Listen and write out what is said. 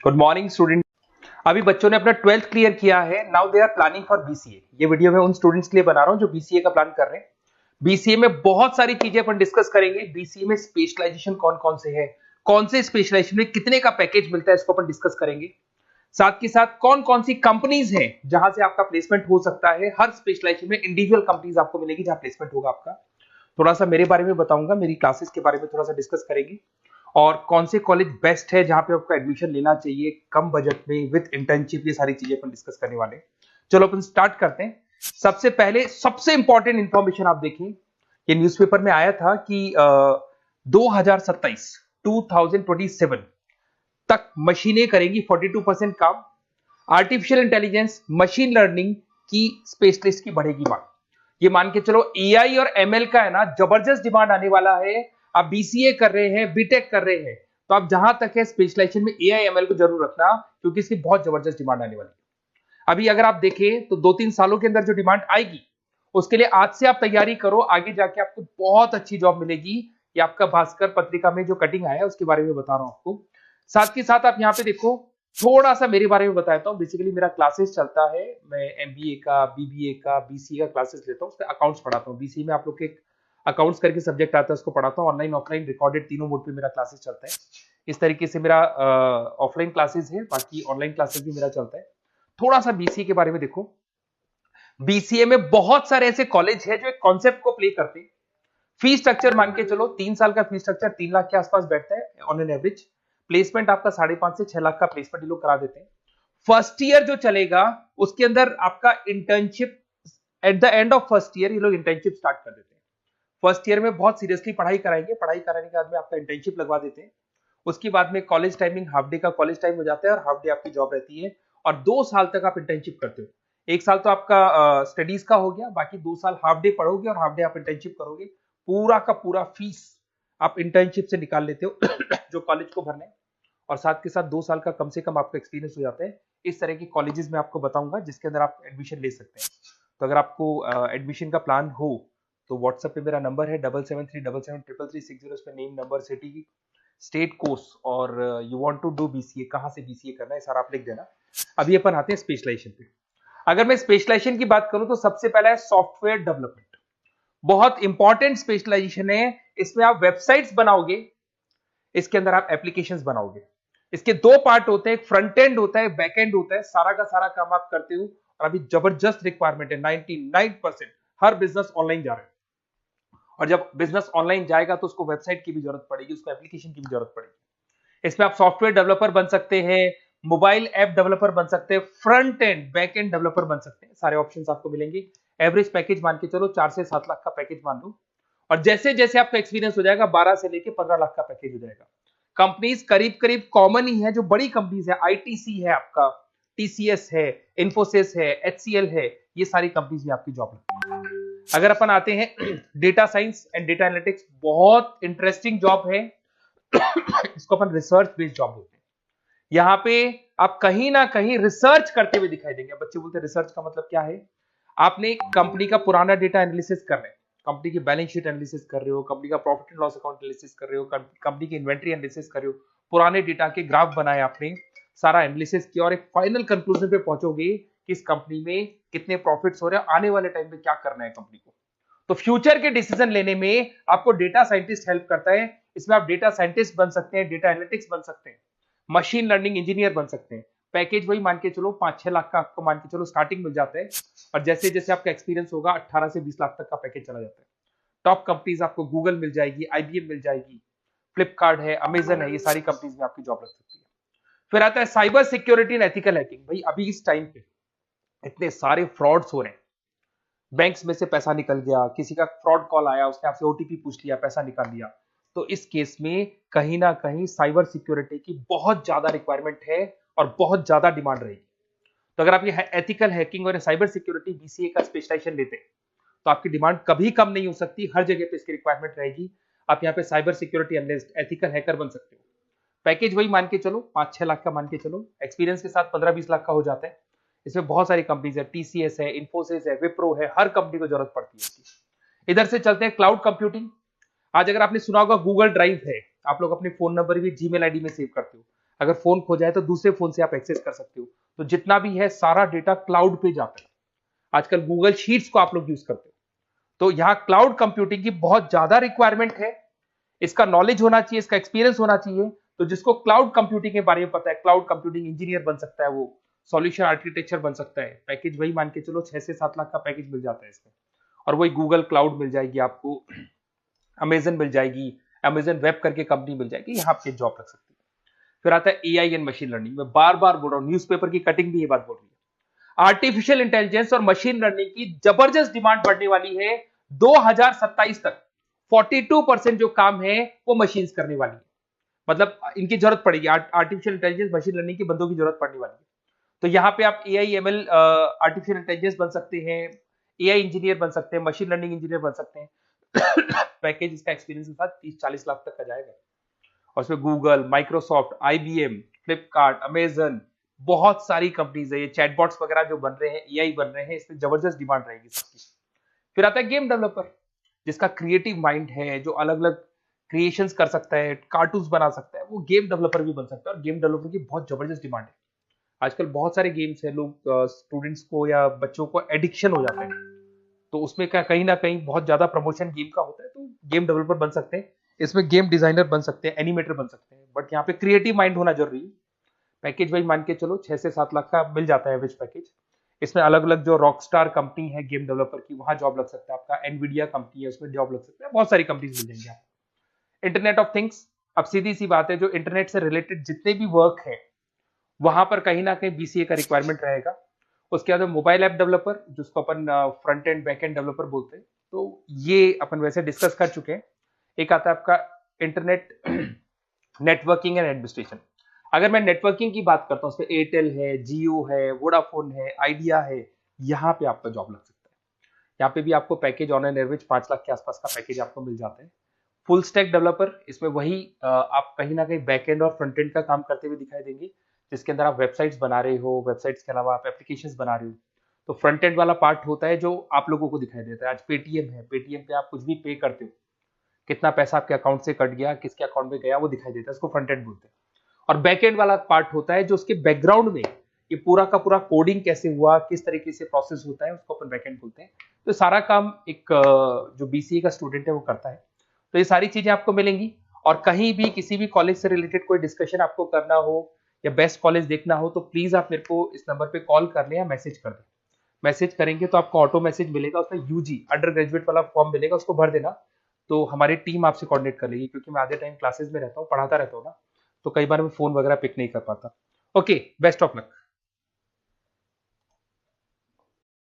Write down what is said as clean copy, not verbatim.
Good morning student. अभी बच्चों ने अपना 12th क्लियर किया है। Now they are planning for BCA. ये वीडियो मैं उन स्टूडेंट्स के लिए बना रहा हूं जो बीसीए का प्लान कर रहे हैं। बीसीए में बहुत सारी चीजें अपन डिस्कस करेंगे। बीसीए में स्पेशलाइजेशन कौन कौन से है, कौन से स्पेशलाइजेशन में कितने का पैकेज मिलता है, इसको अपन डिस्कस करेंगे। साथ के साथ कौन कौन सी कंपनीज हैं जहां से आपका प्लेसमेंट हो सकता है। हर स्पेशलाइजेशन में इंडिविजुअल कंपनीज आपको मिलेगी जहां प्लेसमेंट होगा आपका। थोड़ा सा मेरे बारे में बताऊंगा, मेरी क्लासेस के बारे में थोड़ा सा डिस्कस करेंगे और कौन से कॉलेज बेस्ट है जहां पे आपको एडमिशन लेना चाहिए कम बजट में विद इंटर्नशिप। ये सारी चीजें अपन डिस्कस करने वाले हैं। चलो अपन स्टार्ट करते हैं। सबसे पहले सबसे इंपॉर्टेंट इंफॉर्मेशन आप देखिए, ये न्यूज़पेपर में आया था कि 2027 तक मशीनें करेंगी 42% काम। आर्टिफिशियल इंटेलिजेंस, मशीन लर्निंग की स्पेशलिस्ट की बढ़ेगी मांग। ये मान के चलो एआई और एमएल का है ना जबरदस्त डिमांड आने वाला है। आप बीसीए कर रहे हैं, बीटेक कर रहे हैं, तो आप जहां तक है स्पेशलाइजेशन में एआई एमएल को जरूर रखना, क्योंकि इसकी बहुत जबरदस्त डिमांड आने वाली है। अभी अगर आप देखें तो 2-3 सालों के अंदर जो डिमांड आएगी उसके लिए आज से आप तैयारी करो, आगे जाके आपको बहुत अच्छी जॉब मिलेगी। ये आपका भास्कर पत्रिका में जो कटिंग आया है उसके बारे में बता रहा हूं आपको। साथ के साथ आप यहाँ पे देखो, थोड़ा सा मेरे बारे में बताता हूँ। बेसिकली मेरा क्लासेस चलता है, मैं एमबीए का, बीबीए का, बीसीए का क्लासेस लेता हूँ, उसमें अकाउंट्स पढ़ाता हूँ। बीसीए में आप लोग के अकाउंट्स करके सब्जेक्ट आता है, उसको पढ़ाता हूँ। ऑनलाइन ऑफलाइन रिकॉर्डेड तीनों मोड पे मेरा क्लासेस चलता है। इस तरीके से मेरा ऑफलाइन क्लासेस है, बाकी ऑनलाइन क्लासेस भी मेरा चलता है। थोड़ा सा बीसीए के बारे में देखो। बीसीए में बहुत सारे ऐसे कॉलेज है जो एक कॉन्सेप्ट को प्ले करते हैं। फी स्ट्रक्चर मान के चलो 3 साल का फी स्ट्रक्चर 3 लाख के आसपास बैठता है ऑन एन एवरेज। प्लेसमेंट आपका 5.5 से 6 लाख का प्लेसमेंट ये लोग करा देते हैं। फर्स्ट ईयर जो चलेगा उसके अंदर आपका internship, at the end of first year ये लोग इंटर्नशिप स्टार्ट कर देते हैं। फर्स्ट ईयर में बहुत सीरियसली पढ़ाई कराएंगे, पढ़ाई कराने के बाद में आपका इंटर्नशिप लगवा देते हैं। उसके बाद में कॉलेज टाइमिंग हाफ डे का कॉलेज टाइम हो जाता है और हाफ डे आपकी जॉब रहती है। और 2 साल तक आप इंटर्नशिप करते हो। 1 साल तो आपका स्टडीज का हो गया, बाकी 2 साल हाफ डे पढ़ोगे और हाफ डे आप इंटर्नशिप करोगे। पूरा का पूरा फीस आप इंटर्नशिप से निकाल लेते हो जो कॉलेज को भरना है। और साथ के साथ 2 साल का कम से कम आपका एक्सपीरियंस हो जाता है। इस तरह के कॉलेजेस में आपको बताऊंगा जिसके अंदर आप एडमिशन ले सकते हैं। तो अगर आपको एडमिशन का प्लान हो तो व्हाट्सएप पे मेरा नंबर है 7737733360। इस पे name, number, city, state, course और you want to do BCA, कहां से बीसीए करना है सारा आप लिख देना। अभी अपन आते हैं स्पेशलाइजेशन पे। अगर मैं स्पेशलाइजेशन की बात करूं तो सबसे पहला है सॉफ्टवेयर डेवलपमेंट। बहुत इंपॉर्टेंट स्पेशलाइजेशन है। इसमें आप वेबसाइट्स बनाओगे, इसके अंदर आप एप्लीकेशंस बनाओगे। इसके 2 पार्ट होते हैं, एक फ्रंट एंड होता है, बैक एंड होता है। सारा का सारा काम आप करते हो और अभी जबरदस्त रिक्वायरमेंट है। 99% हर बिजनेस ऑनलाइन जा रहा है और जब बिजनेस ऑनलाइन जाएगा तो उसको वेबसाइट की भी जरूरत पड़ेगी, उसको एप्लीकेशन की भी जरूरत पड़ेगी। इसमें आप सॉफ्टवेयर डेवलपर बन सकते हैं, मोबाइल ऐप डेवलपर बन सकते हैं, front end back end developer बन सकते हैं। सारे ऑप्शंस आपको मिलेंगे। एवरेज पैकेज मान के चलो 4 से 7 लाख का पैकेज मान लो। और जैसे जैसे आपका एक्सपीरियंस हो जाएगा 12 से लेके 15 लाख का पैकेज हो जाएगा। कंपनीज करीब करीब कॉमन ही है, जो बड़ी कंपनीज है, आईटीसी है आपका, टीसीएस है, इन्फोसिस है, एचसीएल है, ये सारी कंपनीज में आपकी जॉब लगती है। अगर अपन आते हैं data science and data analytics, बहुत इंटरेस्टिंग जॉब है। इसको अपन रिसर्च बेस्ड जॉब बोलते हैं। यहाँ पे आप कहीं ना कहीं रिसर्च करते हुए दिखाई देंगे। बच्चे बोलते हैं रिसर्च का मतलब क्या है। आपने कंपनी का पुराना डेटा एनालिसिस कर रहे हैं, कंपनी की बैलेंस शीट एनालिसिस कर रहे हो, कंपनी का profit and loss account analysis कर रहे हो, कंपनी की इन्वेंट्री एनालिसिस कर रहे हो, पुराने डेटा के ग्राफ बनाए आपने, सारा एनालिसिस किया और एक फाइनल कंक्लूजन पे पहुंचोगे कि इस कंपनी में कितने प्रॉफिट्स हो रहे हैं, आने वाले टाइम पे क्या करना है कंपनी को। तो फ्यूचर के डिसीजन लेने में आपको डेटा साइंटिस्ट हेल्प करता है। इसमें आप डेटा साइंटिस्ट बन सकते हैं, डेटा एनालिटिक्स बन सकते हैं, मशीन लर्निंग इंजीनियर बन सकते हैं। पैकेज वही मान के चलो 5-6 लाख का आपको मान के चलो स्टार्टिंग मिल जाता है। और जैसे जैसे आपका एक्सपीरियंस होगा 18 से 20 लाख तक का पैकेज चला जाता है। टॉप कंपनीज आपको गूगल मिल जाएगी, आईबीएम मिल जाएगी, फ्लिपकार्ट है, अमेजन है, ये सारी कंपनीज में आपकी जॉब लग सकती है। फिर आता है cyber security and ethical hacking. भाई अभी इस टाइम पे इतने सारे फ्रॉड्स हो रहे हैं। बैंक्स में से पैसा निकल गया, किसी का फ्रॉड कॉल आया, उसने आपसे ओटीपी पूछ लिया, पैसा निकाल लिया। तो इस केस में कहीं ना कहीं साइबर सिक्योरिटी की बहुत ज्यादा रिक्वायरमेंट है और बहुत ज्यादा डिमांड रहेगी। तो अगर आप ये एथिकल हैकिंग और साइबर सिक्योरिटी बीसीए का स्पेशलाइजेशन लेते हैं तो आपकी डिमांड कभी कम नहीं हो सकती, हर जगह पे इसकी रिक्वायरमेंट रहेगी। आप यहाँ पे cyber security analyst, ethical hacker बन सकते हो। पैकेज वही मान के चलो 5-6 लाख का मान के चलो, एक्सपीरियंस के साथ 15-20 लाख का हो जाता है। इसमें बहुत सारी कंपनीज है, टीसीएस है, इन्फोसिस है, विप्रो है, हर कंपनी को जरूरत पड़ती है इसकी। इधर से चलते हैं क्लाउड कंप्यूटिंग। आज अगर आपने सुना होगा गूगल ड्राइव है, आप लोग अपने फोन नंबर भी जीमेल आईडी में सेव करते हो। अगर फोन खो जाए तो दूसरे फोन से आप एक्सेस कर सकते हो। तो जितना भी है सारा डेटा क्लाउड पे जाता है। आजकल गूगल शीट्स को आप लोग यूज करते हो, तो यहाँ क्लाउड कंप्यूटिंग की बहुत ज्यादा रिक्वायरमेंट है। इसका नॉलेज होना चाहिए, इसका एक्सपीरियंस होना चाहिए। तो जिसको क्लाउड कंप्यूटिंग के बारे में पता है, क्लाउड कंप्यूटिंग इंजीनियर बन सकता है, वो सॉल्यूशन आर्किटेक्चर बन सकता है। पैकेज वही मान के चलो 6 से 7 लाख का पैकेज मिल जाता है इसमें, और वही गूगल क्लाउड मिल जाएगी आपको, अमेजन मिल जाएगी, अमेजन वेब करके कंपनी मिल जाएगी, यहाँ पे जॉब लग सकती है। फिर आता है एआई एंड मशीन लर्निंग। मैं बार बार बोल रहा हूँ, न्यूज़पेपर की कटिंग भी ये बात बोल रही है। आर्टिफिशियल इंटेलिजेंस और मशीन लर्निंग की जबरदस्त डिमांड बढ़ने वाली है 2027 तक। 42% जो काम है वो मशीन्स करने वाली है, मतलब इनकी जरूरत पड़ेगी। आर्टिफिशियल इंटेलिजेंस मशीन लर्निंग की बंदों की जरूरत पड़ने वाली है। तो यहाँ पे आप एआई एमएल आर्टिफिशियल इंटेलिजेंस बन सकते हैं, एआई इंजीनियर बन सकते हैं, मशीन लर्निंग इंजीनियर बन सकते हैं। पैकेज इसका एक्सपीरियंस के साथ 30-40 लाख तक का जाएगा। और उसमें Google, Microsoft, IBM, Flipkart, Amazon, बहुत सारी कंपनीज है। ये चैटबॉट्स वगैरह जो बन रहे हैं, एआई बन रहे हैं, इसमें जबरदस्त डिमांड रहेगी सबकी। फिर आता है गेम डेवलपर, जिसका क्रिएटिव माइंड है, जो अलग अलग क्रिएशंस कर सकता है, कार्टून्स बना सकता है, वो गेम डेवलपर भी बन सकता है। और गेम डेवलपर की बहुत जबरदस्त डिमांड है। आजकल बहुत सारे गेम्स है, लोग स्टूडेंट्स को या बच्चों को एडिक्शन हो जाता है, तो उसमें क्या कहीं ना कहीं बहुत ज्यादा प्रमोशन गेम का होता है। तो गेम डेवलपर बन सकते हैं, इसमें गेम डिजाइनर बन सकते हैं, एनिमेटर बन सकते हैं, बट यहाँ पे क्रिएटिव माइंड होना जरूरी है। पैकेज वही मान के चलो 6 से 7 लाख का मिल जाता है एवरेज पैकेज। इसमें अलग अलग जो रॉकस्टार कंपनी है गेम डेवलपर की, वहां जॉब लग सकता है आपका। एनवीडिया कंपनी है, उसमें जॉब लग सकता है। बहुत सारी कंपनीज मिल जाएंगी आपको। इंटरनेट ऑफ थिंग्स, अब सीधी सी बात है, जो इंटरनेट से रिलेटेड जितने भी वर्क है वहां पर कहीं ना कहीं बीसीए का रिक्वायरमेंट रहेगा। उसके बाद मोबाइल ऐप डेवलपर, जिसको अपन front end back end developer बोलते हैं, तो ये अपन वैसे डिस्कस कर चुके हैं। एक आता है आपका इंटरनेट नेटवर्किंग एंड एडमिनिस्ट्रेशन। अगर मैं नेटवर्किंग की बात करता हूँ, उसमें एयरटेल है, जियो है, वोडाफोन है, आइडिया है, यहाँ पे आपका जॉब लग सकता है। यहाँ पे भी आपको package on an average 5 lakh के आसपास का पैकेज आपको मिल जाता है। फुल स्टैक डेवलपर, इसमें वही आप कहीं ना कहीं बैक एंड और फ्रंट एंड का काम करते हुए दिखाई देंगे, जिसके अंदर आप वेबसाइट्स बना रहे हो, वेबसाइट्स के अलावा आप एप्लीकेशंस बना रहे हो। तो फ्रंट एंड वाला पार्ट होता है जो आप लोगों को दिखाई देता है। आज पेटीएम है, पेटीएम पे आप कुछ भी पे करते हो, कितना पैसा आपके अकाउंट से कट गया, किसके अकाउंट में गया, वो दिखाई देता है, इसको फ्रंट एंड बोलते हैं। और बैक एंड वाला पार्ट होता है जो उसके बैकग्राउंड में ये पूरा का पूरा कोडिंग कैसे हुआ, किस तरीके से प्रोसेस होता है, उसको अपन बैक एंड बोलते हैं। तो सारा काम एक जो बीसीए का स्टूडेंट है वो करता है। तो ये सारी चीजें आपको मिलेंगी। और कहीं भी किसी भी कॉलेज से रिलेटेड कोई डिस्कशन आपको करना हो या बेस्ट कॉलेज देखना हो, तो प्लीज आप मेरे को इस नंबर पे कॉल कर लें या मैसेज कर दें। मैसेज करेंगे तो आपको ऑटो मैसेज मिलेगा, उसमें यूजी अंडर ग्रेजुएट वाला फॉर्म मिलेगा, उसको भर देना। तो हमारी टीम आपसे कोऑर्डिनेट कर लेगी, क्योंकि मैं आधे टाइम क्लासेस में रहता हूँ, पढ़ाता रहता हूँ ना, तो कई बार मैं फोन वगैरह पिक नहीं कर पाता। Okay, best of luck.